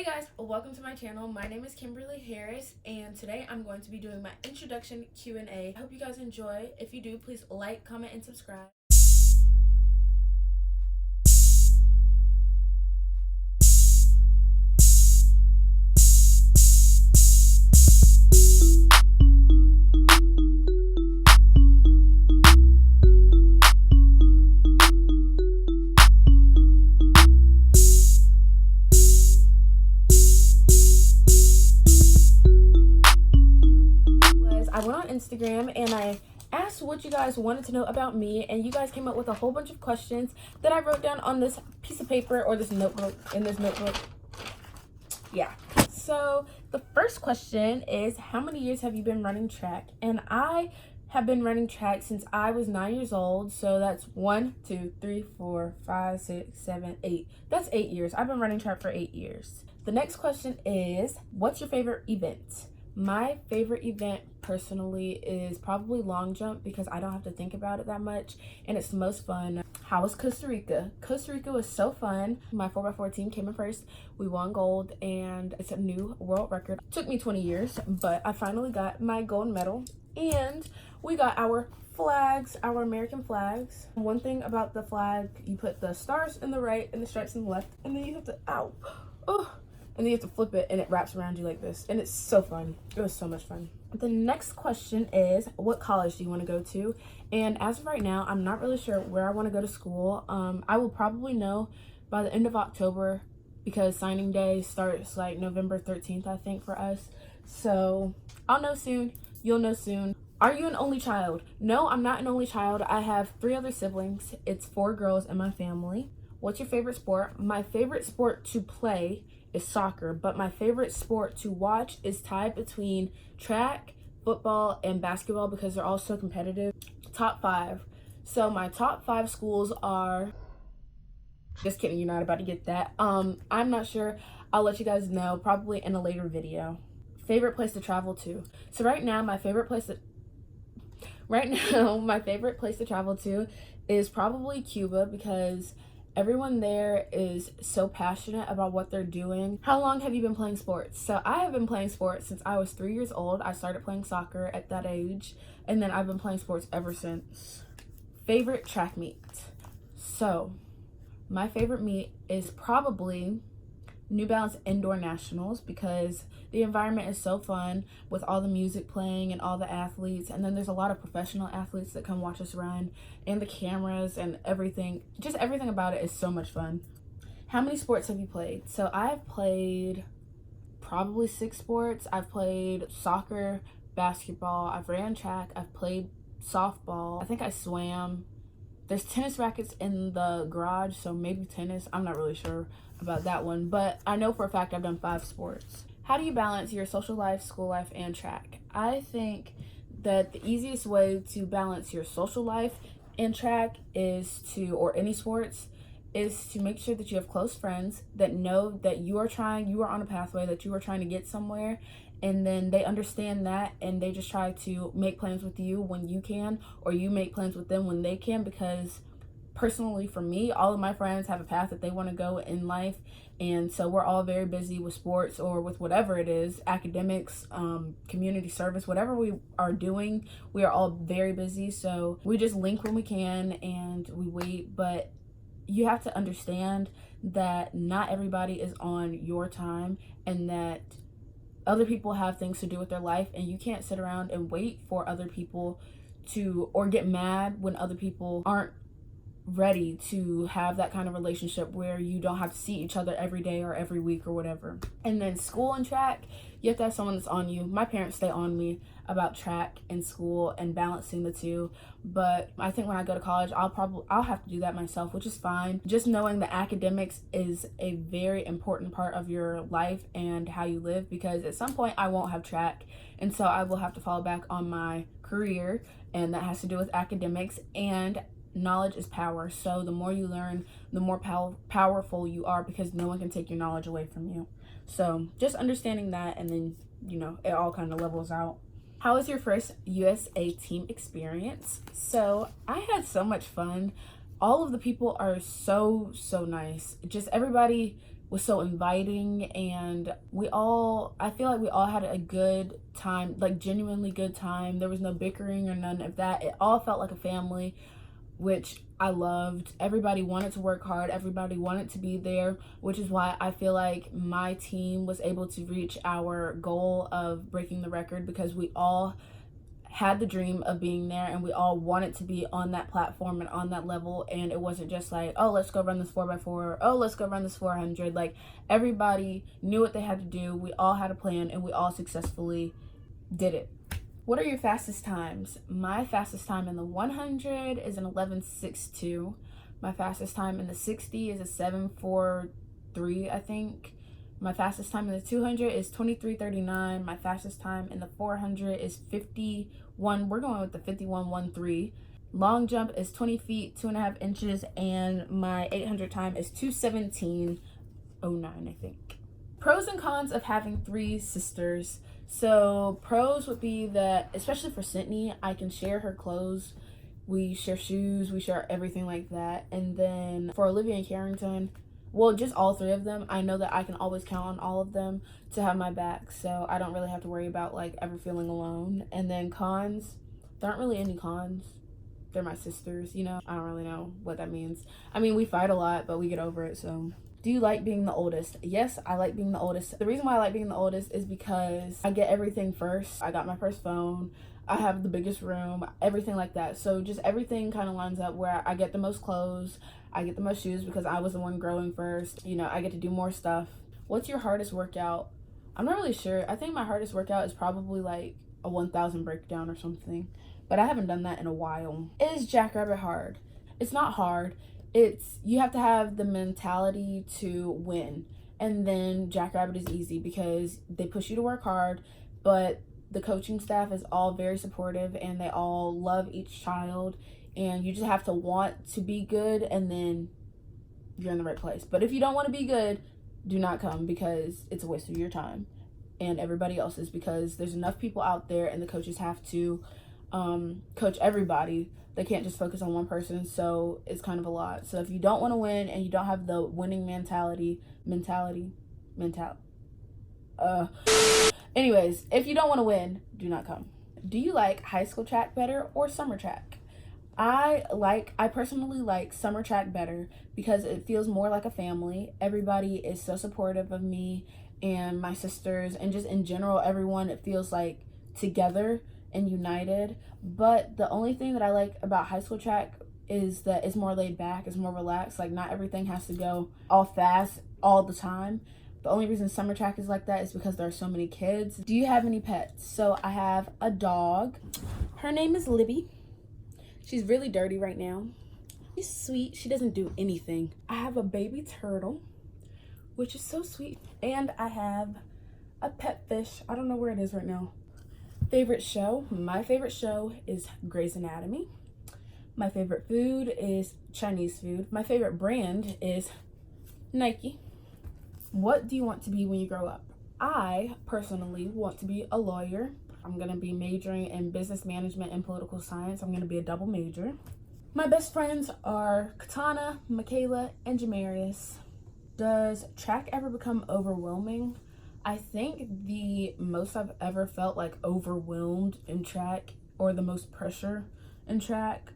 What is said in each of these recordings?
Guys, welcome to my channel. My name is Kimberly Harris, and today I'm going to be doing my introduction Q&A. I hope you guys enjoy. If you do, please like, comment, and subscribe. I went on Instagram and I asked what you guys wanted to know about me, and you guys came up with a whole bunch of questions that I wrote down on this piece of paper or this notebook. Yeah. So the first question is, how many years have you been running track? And I have been running track since I was 9 years old. So that's 1, 2, 3, 4, 5, 6, 7, 8. That's 8 years. I've been running track for 8 years. The next question is, what's your favorite event? My favorite event personally is probably long jump because I don't have to think about it that much and it's the most fun. How was Costa Rica? Costa Rica was so fun. My 4x4 team came in first. We won gold and it's a new world record. It took me 20 years, but I finally got my gold medal and we got our flags, our American flags. One thing about the flag, you put the stars in the right and the stripes in the left, and then you have to, and then you have to flip it and it wraps around you like this, and it's so fun. It was so much fun. The next question is, what college do you want to go to? And as of right now, I'm not really sure where I want to go to school. I will probably know by the end of October because signing day starts like November 13th, I think, for us. So I'll know soon. You'll know soon. Are you an only child? No, I'm not an only child. I have 3 other siblings. It's 4 girls in my family. What's your favorite sport? My favorite sport to play is soccer, but my favorite sport to watch is tied between track, football, and basketball because they're all so competitive. Top 5. So my top 5 schools are, just kidding, you're not about to get that. I'm not sure. I'll let you guys know probably in a later video. Favorite place to travel to. So right now my favorite place to travel to is probably Cuba because everyone there is so passionate about what they're doing. How long have you been playing sports? So I have been playing sports since I was 3 years old. I started playing soccer at that age, and then I've been playing sports ever since. Favorite track meet. So my favorite meet is probably New Balance Indoor Nationals because the environment is so fun with all the music playing and all the athletes, and then there's a lot of professional athletes that come watch us run, and the cameras and everything, just everything about it is so much fun. How many sports have you played? So I've played probably 6 sports. I've played soccer, basketball, I've ran track, I've played softball, I think I swam. There's tennis rackets in the garage, so maybe tennis. I'm not really sure about that one, but I know for a fact I've done 5 sports. How do you balance your social life, school life, and track? I think that the easiest way to balance your social life and track is to, or any sports, is to make sure that you have close friends that know that you are on a pathway, that you are trying to get somewhere, and then they understand that and they just try to make plans with you when you can, or you make plans with them when they can, because personally for me, all of my friends have a path that they want to go in life, and so we're all very busy with sports or with whatever it is, academics, community service, whatever we are doing, we are all very busy, so we just link when we can and we wait. But you have to understand that not everybody is on your time and that other people have things to do with their life, and you can't sit around and wait for other people to, or get mad when other people aren't ready to have that kind of relationship where you don't have to see each other every day or every week or whatever. And then school and track, you have to have someone that's on you. My parents stay on me about track and school and balancing the two, but I think when I go to college I'll have to do that myself, which is fine. Just knowing that academics is a very important part of your life and how you live, because at some point I won't have track, and so I will have to fall back on my career, and that has to do with academics. And knowledge is power, so the more you learn, the more powerful you are, because no one can take your knowledge away from you. So just understanding that, and then it all kind of levels out. How was your first USA team experience? So I had so much fun. All of the people are so nice. Just everybody was so inviting, and I feel like we all had a good time, like genuinely good time. There was no bickering or none of that. It all felt like a family, which I loved. Everybody wanted to work hard, everybody wanted to be there, which is why I feel like my team was able to reach our goal of breaking the record, because we all had the dream of being there and we all wanted to be on that platform and on that level. And it wasn't just like, oh, let's go run this 4x4, oh, let's go run this 400. Like, everybody knew what they had to do, we all had a plan, and we all successfully did it. What are your fastest times? My fastest time in the 100 is an 11:62. My fastest time in the 60 is a 7:43, I think. My fastest time in the 200 is 23:39. My fastest time in the 400 is 51. We're going with the 51:13. Long jump is 20 feet, 2.5 inches, and my 800 time is 2:17:09, I think. Pros and cons of having 3 sisters. So pros would be that, especially for Sydney, I can share her clothes. We share shoes, we share everything like that. And then for Olivia and Carrington, well, just all 3 of them, I know that I can always count on all of them to have my back, so I don't really have to worry about like ever feeling alone. And then cons, there aren't really any cons. They're my sisters, you know. I don't really know what that means. I mean, we fight a lot, but we get over it. So, do you like being the oldest? Yes, I like being the oldest. The reason why I like being the oldest is because I get everything first. I got my first phone, I have the biggest room, everything like that. So just everything kind of lines up where I get the most clothes, I get the most shoes because I was the one growing first. You know, I get to do more stuff. What's your hardest workout? I'm not really sure. I think my hardest workout is probably like a 1,000 breakdown or something, but I haven't done that in a while. Is Jackrabbit hard? It's not hard. You have to have the mentality to win. And then Jackrabbit is easy because they push you to work hard, but the coaching staff is all very supportive and they all love each child, and you just have to want to be good, and then you're in the right place. But if you don't want to be good, do not come, because it's a waste of your time and everybody else's, because there's enough people out there and the coaches have to coach everybody. They can't just focus on one person, so it's kind of a lot. So if you don't want to win and you don't have the winning anyways, if you don't want to win, do not come. Do you like high school track better or summer track? I personally like summer track better because it feels more like a family. Everybody is so supportive of me and my sisters, and just in general, everyone, it feels like together and united. But the only thing that I like about high school track is that it's more laid back, it's more relaxed. Like, not everything has to go all fast all the time. The only reason summer track is like that is because there are so many kids. Do you have any pets? So I have a dog. Her name is Libby. She's really dirty right now. She's sweet. She doesn't do anything. I have a baby turtle, which is so sweet. And I have a pet fish. I don't know where it is right now. Favorite show? My favorite show is Grey's Anatomy. My favorite food is Chinese food. My favorite brand is Nike. What do you want to be when you grow up? I personally want to be a lawyer. I'm going to be majoring in business management and political science. I'm going to be a double major. My best friends are Katana, Michaela, and Jamarius. Does track ever become overwhelming? I think the most I've ever felt like overwhelmed in track, or the most pressure in track,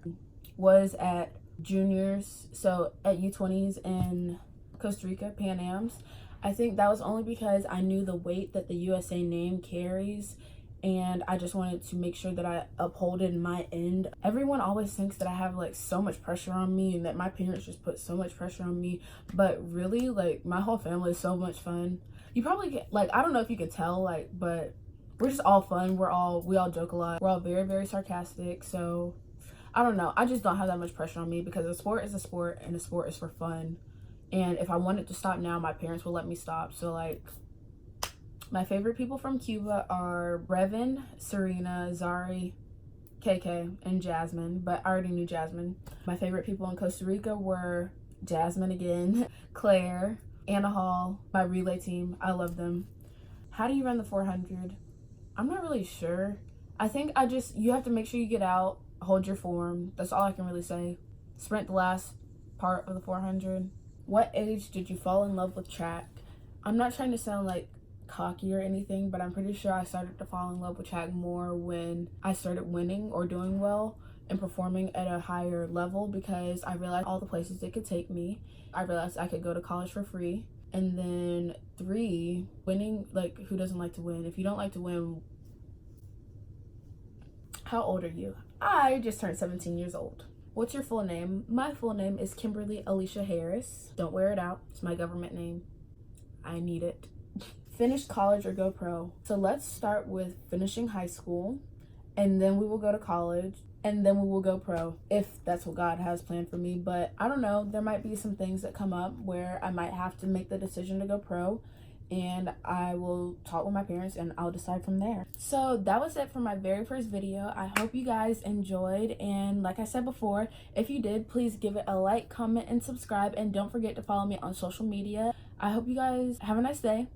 was at juniors, so at U20s in Costa Rica, Pan Ams. I think that was only because I knew the weight that the USA name carries, and I just wanted to make sure that I upholded my end. Everyone always thinks that I have like so much pressure on me and that my parents just put so much pressure on me, but really, like, my whole family is so much fun. You probably get, like, I don't know if you could tell, like, but we're just all fun. We all joke a lot. We're all very, very sarcastic. So I don't know. I just don't have that much pressure on me because a sport is a sport and a sport is for fun. And if I wanted to stop now, my parents will let me stop. So, like, my favorite people from Cuba are Brevin, Serena, Zari, KK, and Jasmine, but I already knew Jasmine. My favorite people in Costa Rica were Jasmine again, Claire, Anna Hall, my relay team. I love them. How do you run the 400? I'm not really sure. I think you have to make sure you get out, hold your form. That's all I can really say. Sprint the last part of the 400. What age did you fall in love with track? I'm not trying to sound like cocky or anything, but I'm pretty sure I started to fall in love with track more when I started winning or doing well and performing at a higher level, because I realized all the places it could take me. I realized I could go to college for free. And then 3, winning, like, who doesn't like to win? If you don't like to win, how old are you? I just turned 17 years old. What's your full name? My full name is Kimberly Alicia Harris. Don't wear it out. It's my government name. I need it. Finish college or go pro? So let's start with finishing high school, and then we will go to college, and then we will go pro, if that's what God has planned for me. But I don't know. There might be some things that come up where I might have to make the decision to go pro, and I will talk with my parents and I'll decide from there. So that was it for my very first video. I hope you guys enjoyed, and like I said before, if you did, please give it a like, comment, and subscribe, and don't forget to follow me on social media. I hope you guys have a nice day.